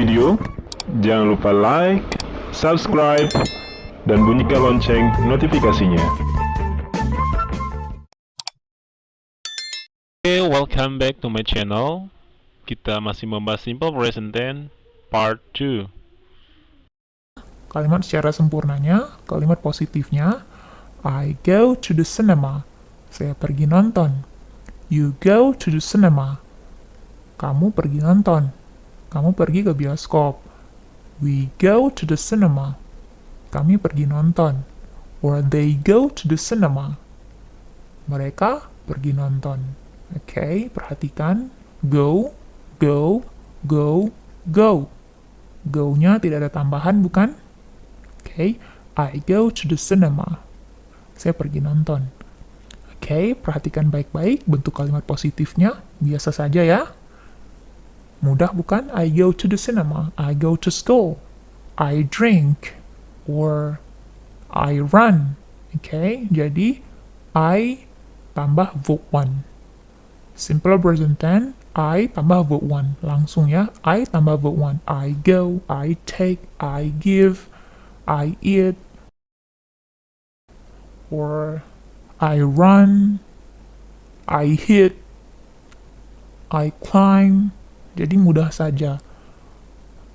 video, jangan lupa like, subscribe, dan bunyikan lonceng notifikasinya. Oke, welcome back to my channel. Kita masih membahas Simple Present Tense Part 2. Kalimat secara sempurnanya, kalimat positifnya, I go to the cinema. Saya pergi nonton. You go to the cinema. Kamu pergi nonton. Kamu pergi ke bioskop. We go to the cinema. Kami pergi nonton. Or they go to the cinema. Mereka pergi nonton. Oke, perhatikan. Go, go, go, go. Go-nya tidak ada tambahan, bukan? Oke, I go to the cinema. Saya pergi nonton. Oke, perhatikan baik-baik bentuk kalimat positifnya. Biasa saja ya. Mudah bukan? I go to the cinema. I go to school. I drink. Or I run. Oke, jadi I tambah verb 1. Simple present tense, I tambah verb 1. Langsung ya, I tambah verb 1. I go, I take, I give, I eat. Or I run, I hit, I climb. Jadi mudah saja.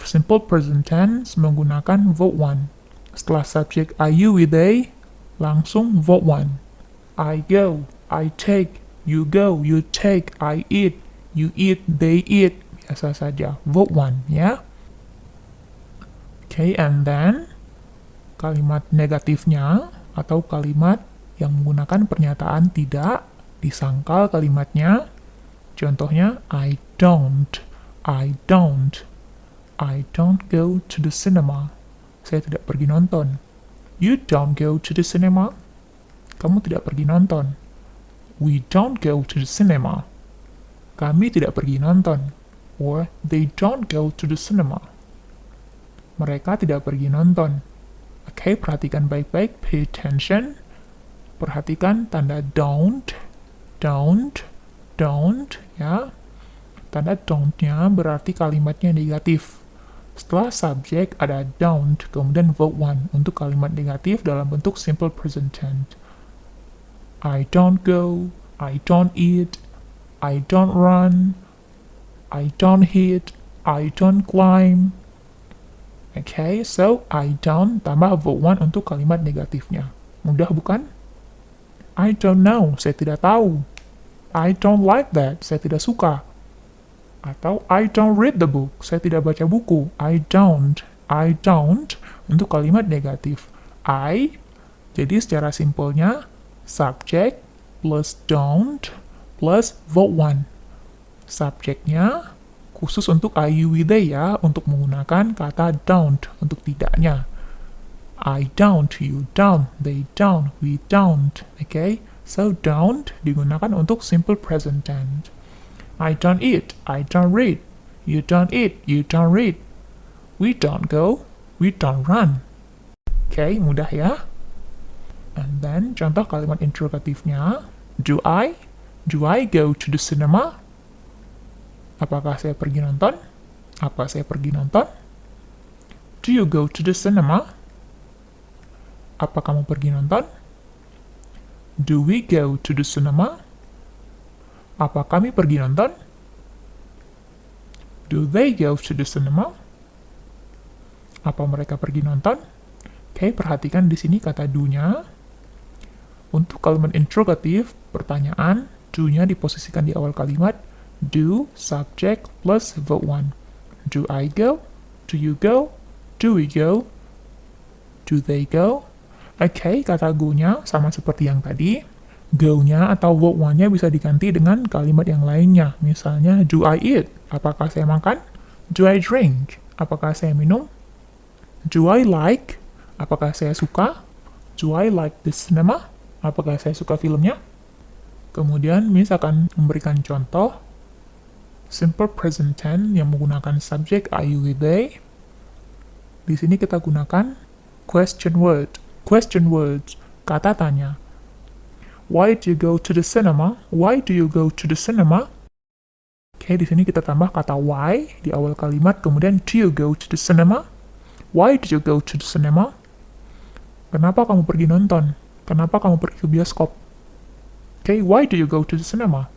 Simple present tense menggunakan verb 1. Setelah subjek I, you, we, they, langsung verb 1. I go, I take, you go, you take, I eat, you eat, they eat. Biasa saja. Verb 1 ya. Okay, and then kalimat negatifnya atau kalimat yang menggunakan pernyataan tidak disangkal kalimatnya. Contohnya, I don't go to the cinema. Saya tidak pergi nonton. You don't go to the cinema. Kamu tidak pergi nonton. We don't go to the cinema. Kami tidak pergi nonton. Or they don't go to the cinema. Mereka tidak pergi nonton. Oke, perhatikan baik-baik. Pay attention. Perhatikan tanda don't, ya. Tanda don't-nya berarti kalimatnya negatif. Setelah subjek ada don't, kemudian verb 1 untuk kalimat negatif dalam bentuk simple present tense. I don't go, I don't eat, I don't run, I don't hit, I don't climb. Okay, so I don't tambah verb 1 untuk kalimat negatifnya. Mudah bukan? I don't know, saya tidak tahu. I don't like that, saya tidak suka. Atau I don't read the book, saya tidak baca buku. I don't untuk kalimat negatif. I, jadi secara simpelnya subject plus don't plus verb 1. Subjeknya khusus untuk I, you, we, they ya, untuk menggunakan kata don't untuk tidaknya. I don't, you don't, they don't, we don't. Okay, so don't digunakan untuk simple present tense. I don't eat, I don't read. You don't eat, you don't read. We don't go, we don't run. Okay, mudah ya. And then contoh kalimat interrogatifnya. Do I go to the cinema? Apakah saya pergi nonton? Apa saya pergi nonton? Do you go to the cinema? Apa kamu pergi nonton? Do we go to the cinema? Apa kami pergi nonton? Do they go to the cinema? Apa mereka pergi nonton? Oke, perhatikan di sini kata do-nya. Untuk kalimat interrogatif, pertanyaan, do-nya diposisikan di awal kalimat. Do, subject, plus verb 1. Do I go? Do you go? Do we go? Do they go? Oke, kata go-nya sama seperti yang tadi. Go-nya atau verb 1-nya bisa diganti dengan kalimat yang lainnya. Misalnya, do I eat? Apakah saya makan? Do I drink? Apakah saya minum? Do I like? Apakah saya suka? Do I like the cinema? Apakah saya suka filmnya? Kemudian, misalkan memberikan contoh, simple present tense yang menggunakan subjek I, you, we, they. Di sini kita gunakan question word. Question words, kata tanya. Why do you go to the cinema? Why do you go to the cinema? Oke, di sini kita tambah kata why di awal kalimat, kemudian do you go to the cinema? Why do you go to the cinema? Kenapa kamu pergi nonton? Kenapa kamu pergi ke bioskop? Okay, why do you go to the cinema?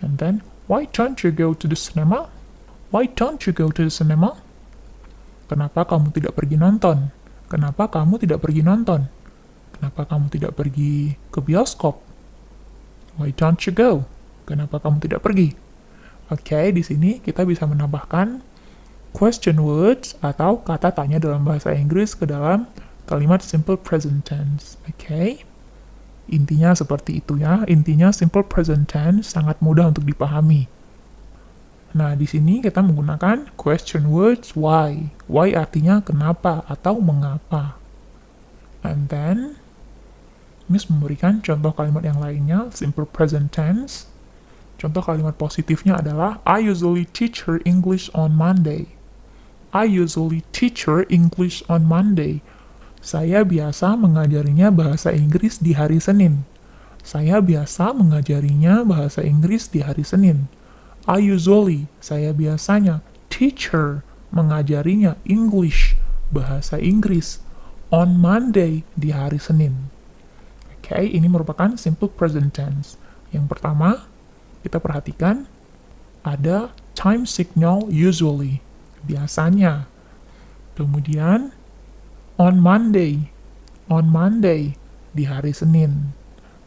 And then, why don't you go to the cinema? Why don't you go to the cinema? Kenapa kamu tidak pergi nonton? Kenapa kamu tidak pergi nonton? Kenapa kamu tidak pergi ke bioskop? Why don't you go? Kenapa kamu tidak pergi? Oke, di sini kita bisa menambahkan question words atau kata tanya dalam bahasa Inggris ke dalam kalimat simple present tense. Oke. Intinya seperti itu ya. Intinya simple present tense sangat mudah untuk dipahami. Nah, di sini kita menggunakan question words why. Why artinya kenapa atau mengapa. And then Miss memberikan contoh kalimat yang lainnya, simple present tense. Contoh kalimat positifnya adalah I usually teach her English on Monday. I usually teach her English on Monday. Saya biasa mengajarinya bahasa Inggris di hari Senin. Saya biasa mengajarinya bahasa Inggris di hari Senin. I usually, saya biasanya, teach her, mengajarinya English, bahasa Inggris, on Monday, di hari Senin. Oke, ini merupakan simple present tense. Yang pertama, kita perhatikan ada time signal usually, biasanya. Kemudian on Monday, di hari Senin.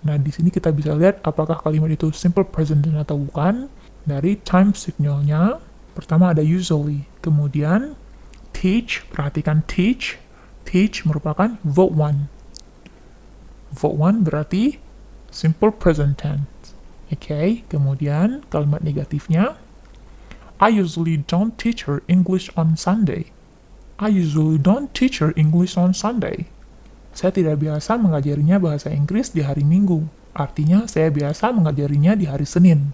Nah, di sini kita bisa lihat apakah kalimat itu simple present tense atau bukan. Dari time signalnya, pertama ada usually, kemudian teach, perhatikan teach merupakan verb 1. Verb 1 berarti simple present tense. Oke, kemudian kalimat negatifnya, I usually don't teach her English on Sunday. I usually don't teach her English on Sunday. Saya tidak biasa mengajarinya bahasa Inggris di hari Minggu. Artinya, saya biasa mengajarinya di hari Senin.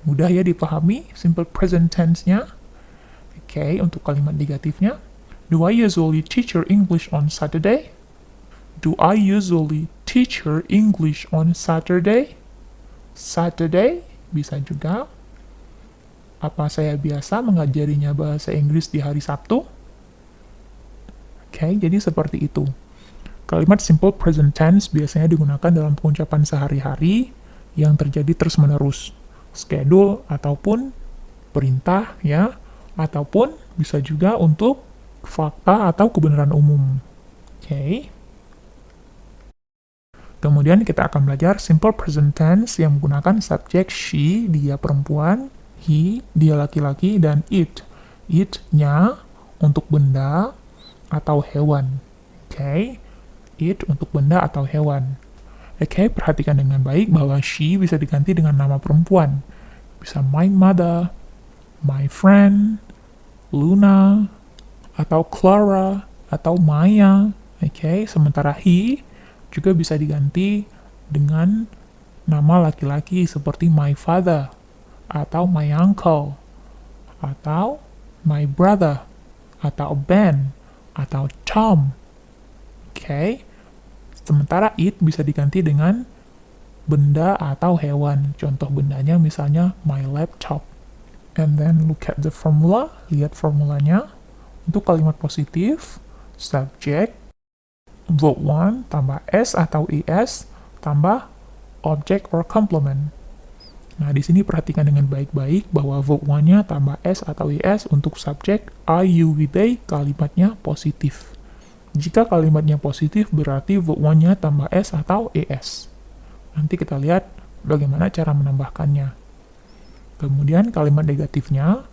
Mudah ya dipahami simple present tense-nya. Oke, untuk kalimat negatifnya, do I usually teach her English on Saturday? Do I usually teach her English on Saturday? Saturday bisa juga. Apa saya biasa mengajarinya bahasa Inggris di hari Sabtu? Oke, jadi seperti itu. Kalimat simple present tense biasanya digunakan dalam pengucapan sehari-hari yang terjadi terus-menerus. Schedule ataupun perintah ya, ataupun bisa juga untuk fakta atau kebenaran umum. Oke. Kemudian kita akan belajar simple present tense yang menggunakan subjek she, dia perempuan, he, dia laki-laki, dan it. It-nya untuk benda atau hewan. Oke. It untuk benda atau hewan. Oke, perhatikan dengan baik bahwa she bisa diganti dengan nama perempuan. Bisa my mother, my friend, Luna, atau Clara, atau Maya. Oke, sementara he juga bisa diganti dengan nama laki-laki seperti my father, atau my uncle, atau my brother, atau Ben, atau Tom. Oke. Sementara it bisa diganti dengan benda atau hewan. Contoh bendanya misalnya my laptop. And then look at the formula. Lihat formulanya. Untuk kalimat positif, subject, verb 1 tambah s atau es tambah object or complement. Nah, di sini perhatikan dengan baik-baik bahwa verb 1-nya tambah s atau es untuk subjek I, you, we, they, kalimatnya positif. Jika kalimatnya positif, berarti verb 1-nya tambah s atau es. Nanti kita lihat bagaimana cara menambahkannya. Kemudian kalimat negatifnya,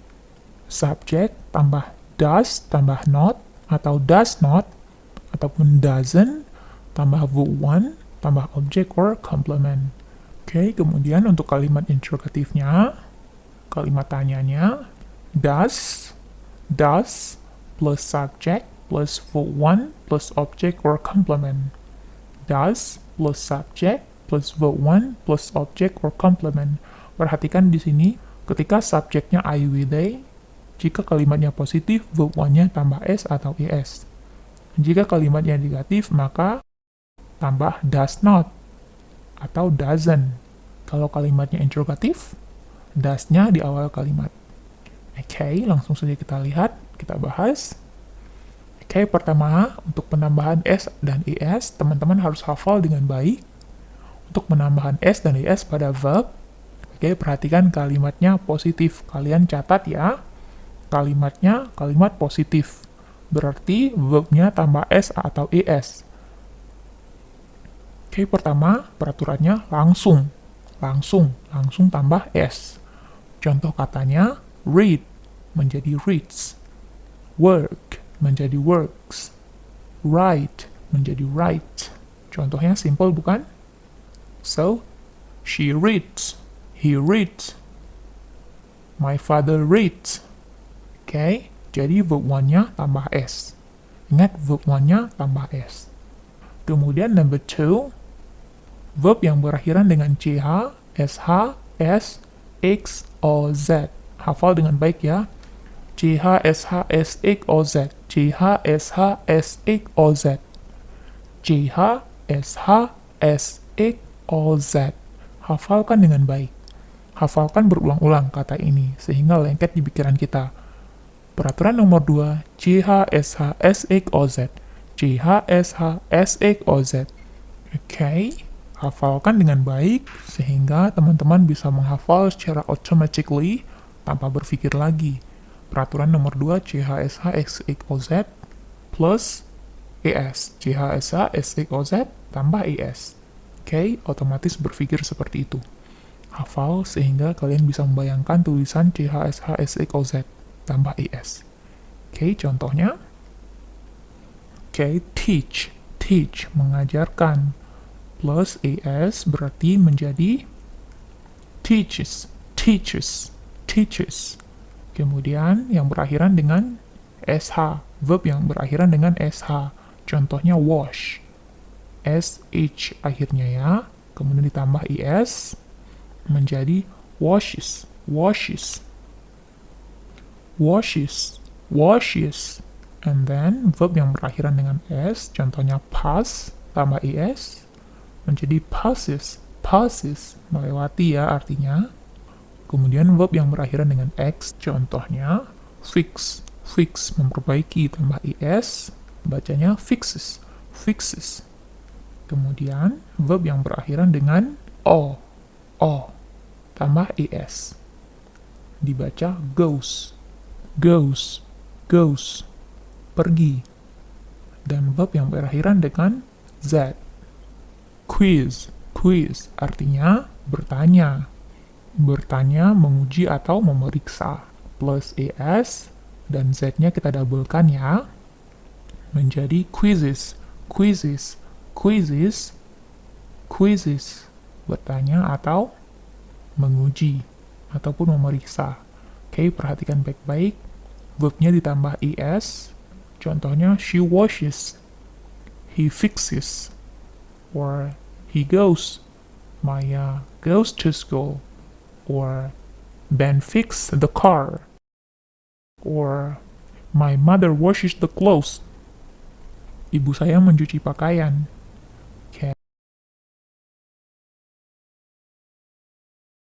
subjek tambah does tambah not, atau does not, ataupun doesn't, tambah verb 1, tambah object or complement. Oke, kemudian untuk kalimat interrogatifnya, kalimat tanyanya, does plus subject plus verb 1 plus object or complement. Does plus subject plus verb 1 plus object or complement. Perhatikan di sini, ketika subjeknya I, we, they, jika kalimatnya positif, verb 1-nya tambah s atau es. Jika kalimatnya negatif, maka tambah does not atau doesn't. Kalau kalimatnya interrogatif, does-nya di awal kalimat. Oke, langsung saja kita lihat, kita bahas. Oke, pertama, untuk penambahan S dan ES, teman-teman harus hafal dengan baik. Untuk penambahan S dan ES pada verb, oke, perhatikan kalimatnya positif. Kalian catat ya, kalimatnya kalimat positif. Berarti verbnya tambah S atau ES. Oke, pertama, peraturannya langsung tambah S. Contoh katanya, read menjadi reads, work menjadi works, write menjadi write. Contohnya simple bukan? So, she reads, he reads, my father reads. Oke, jadi verb one-nya tambah S. Ingat, verb one-nya tambah S. Kemudian number 2, verb yang berakhiran dengan CH, SH, S, X, O, Z. Hafal dengan baik ya. CH, SH, SX, OZ. CH, SH, SX, OZ. CH, SH, SX, OZ. Hafalkan dengan baik. Hafalkan berulang-ulang kata ini, sehingga lengket di pikiran kita. Peraturan nomor 2, CH, SH, SX, OZ. CH, SH, SX, OZ. Oke, hafalkan dengan baik, sehingga teman-teman bisa menghafal secara automatically, tanpa berpikir lagi. Peraturan nomor 2, CH, SH, SX, OZ plus ES. CH, SH, SX, OZ tambah ES. Oke, otomatis berpikir seperti itu. Hafal sehingga kalian bisa membayangkan tulisan CH, SH, SX, OZ tambah ES. Oke, contohnya. Oke, teach. Teach, mengajarkan. Plus ES berarti menjadi teaches. Teaches. Teaches. Kemudian yang berakhiran dengan SH, verb yang berakhiran dengan SH. Contohnya wash. SH akhirnya ya. Kemudian ditambah ES menjadi washes. Washes. Washes. Washes. And then verb yang berakhiran dengan S, contohnya pass tambah ES menjadi passes. Passes, melewati ya artinya. Kemudian verb yang berakhiran dengan X, contohnya fix. Fix, memperbaiki, tambah ES, bacanya fixes. Fixes. Kemudian verb yang berakhiran dengan O. O, tambah ES. Dibaca goes. Goes. Goes. Pergi. Dan verb yang berakhiran dengan Z. Quiz. Quiz, artinya bertanya. Bertanya, menguji, atau memeriksa. Plus ES, dan Z-nya kita doublekan ya. Menjadi quizzes. Quizzes. Quizzes. Quizzes. Bertanya atau menguji. Ataupun memeriksa. Oke, perhatikan baik-baik. Verbnya ditambah ES. Contohnya, she washes. He fixes. Or he goes. Maya goes to school. Or Ben fixed the car. Or my mother washes the clothes. Ibu saya mencuci pakaian. Okay.